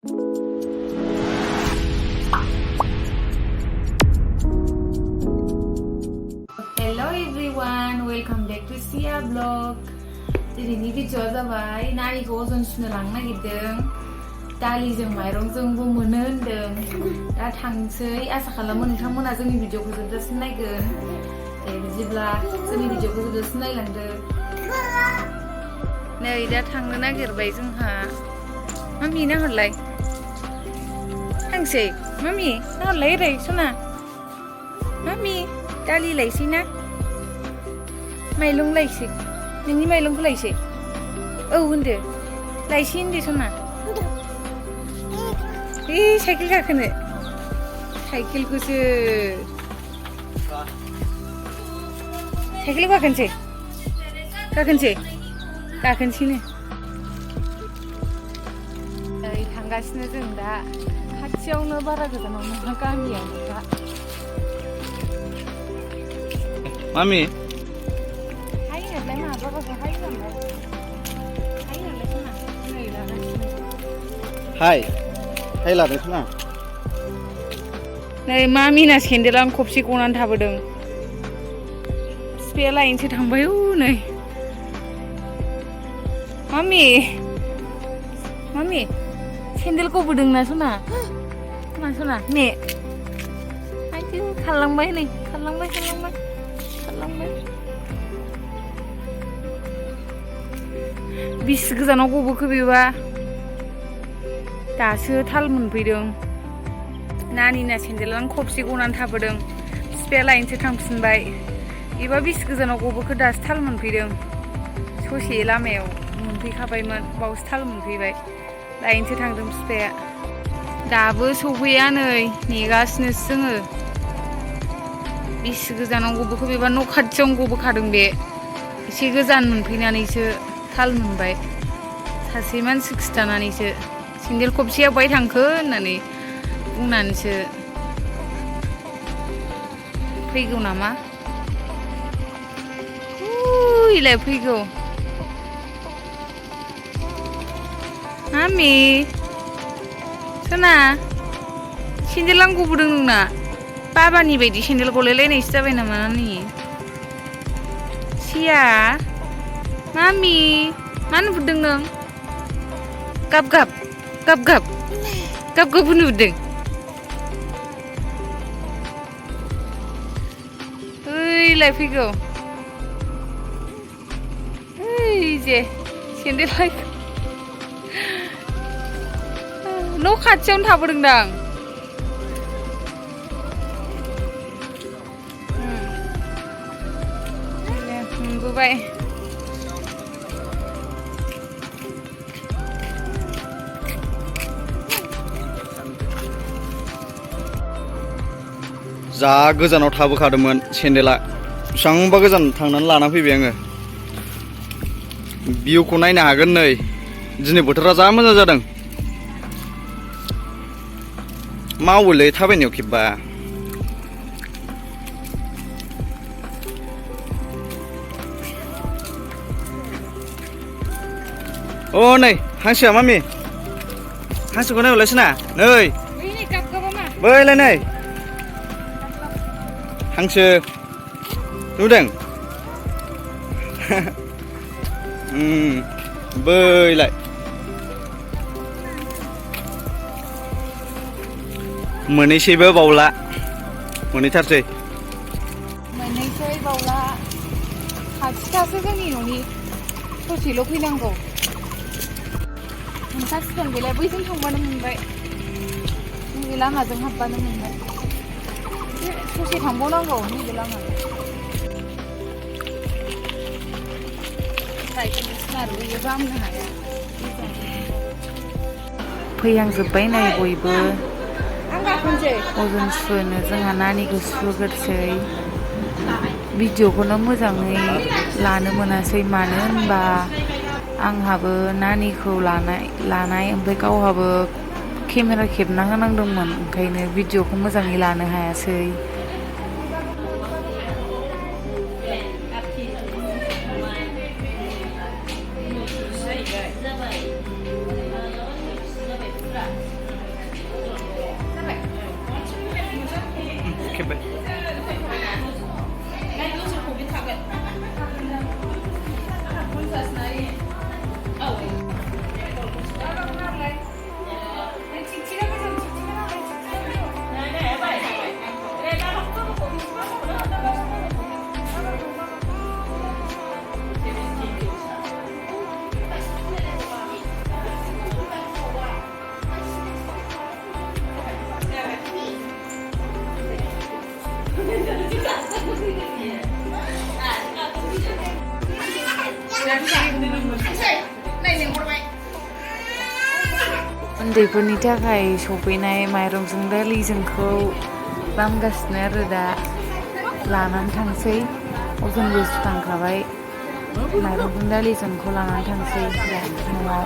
Hello everyone, welcome back to DailyVlog. दिनैनि भिडिअ'आ जाबाय नारिखौ अजन सुनो लांनो नागिरदों दालिजों माइरंजोंबो मोनो होनदों दा थांसै आसा खालामो नोंथांमोना जोंनि भिडिअ'खौ जोबजासिम नायगोन बिदिब्ला जोंनि भिडिअ'खौ जोबजासिम नायलांदो नै दा थांनो नागिरबाय जोंहा मामि नाहरलाय थांसै मामि नाहरलाय ओरै सना मामि दालि लायसै ना माइरं लायसै नोंनि माइरंखौ लायसै औ होनदो लायसै होनदो सना साइकेल गाखोनो साइकेलखौसो साइकेलाव गाखोनोसैनो ओरै थांगासिनो जों दा खाथियावनो बारा गोजानाव नङा गामियावनो दा मामि हाय लादों ना नै मामिना सेन्देला खबसे गनानै थाबोदों बिफाया लायनोसो थांबाय नै मामि सेन्देल गबोदोंना सना ने आयौ खारलांबाय नै खारलांबाय बिसि गोजानाव गबोखो बेबा दासो थाल मोनफैदों नानिना सेन्देलानो खबसे गनानै थाबोदों बिफाया लायनोसो थांफिनबाय एबा बिसि गोजानाव गबोखो दासो थाल मोनफैदों ससे लामायाव मोनफैखाबायमोन बावसो थाल मोनफैबाय लायनोसो थांदों बिफाया दाबो सौफैया नै नेगासिनोसो जोङो बिसि गोजानाव गबोखो बेबा न' खाथियावनो गबोखादों बे एसे गोजान मोनफैनानैसो थाल मोनबाय सासे मानसि खिथानानैसो सेन्देल खबसेया बहाय थांखो होननानै बुंनानैसो फैगौ नामा इलाय फैगौ मामि सना सेन्देलानो गबोदों नोंना बाबानि बायदि सेन्देल गलायलायनायसो जाबाय नामा नानि सिया मामि मा नुदों नों गाब नुदों ओइलाय फैगौ जे सेन्देल न' खाथियावनो थाबोदोंदां मोनबोबाय जा गोजानाव थाबोखादोंमोन सेन्देला बेसेबांबा गोजान थांनानै लाना फैबाय आङो भिउखौ नायनो हागोन नै दिनै बोथोरा जा मोजां जादों मावोलै थाबायनायाव खेबबा अ नै हांसोआ मामि हांसोखौ नायहरलायसै ना नै बैलाय नै हांसो नुदों बैलाय मोनैसैबो बावला मोनैथारसै बावला खाथिखासो जोंनि न'नि ससेल' फैनांगौ मोनखासिगोन बेलाय बैजों थांबानो मोनबाय नैबे लामाजों हाबबानो मोनबाय ससे थांबावनांगौ नैबे लामाजों फैहांजोब्बाय नै बयबो अजन सुनो जोंहा नानिखौ सुहोग्रोसै भिडिअखौनो मोजाङै लानो मोनासै मानो होनबा आंहाबो नानिखौ लानाय ओमफ्राय गावहाबो केमेरा खेबना होनांदोंमोन ओंखायनो भिडिअखौ मोजाङै लानो हायासै उन्दैफोरनि थाखाय सफैनाय माइरंजों दालिजोंखौ लामगासिनो आरो दा लानानै थांसै अजनबो सुखांखाबाय माइरंजों दालिजोंखौ लानानै थांसै दा न'आव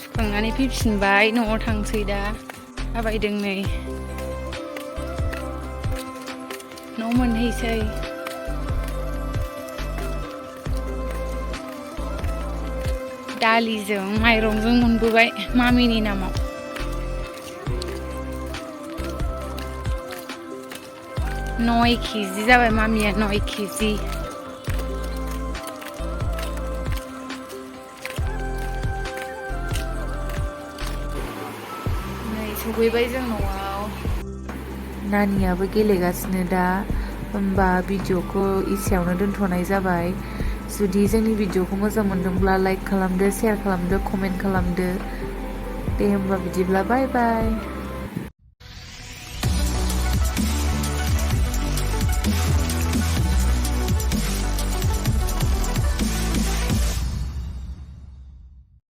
सुखांनानै फैफिनबाय न'आव थांसै दा थाबायदों नै न' मोनहैसै दालिजों माइरंजों मोनबोबाय मामिनि नामाव 9 केजि जाबाय मामिया 9 केजि नै सफैबाय जों न'आव नानियाबो गेलेगासिनो दा होमबा भिडिअखौ एसेयावनो दोनथ'नाय जाबाय जुदि जोंनि भिडिअखौ मोजां मोनदोंब्ला लाइक खालामदो शेयार खालामदो कमेन्ट खालामदो दे होमबा बिदिब्ला बाय बाय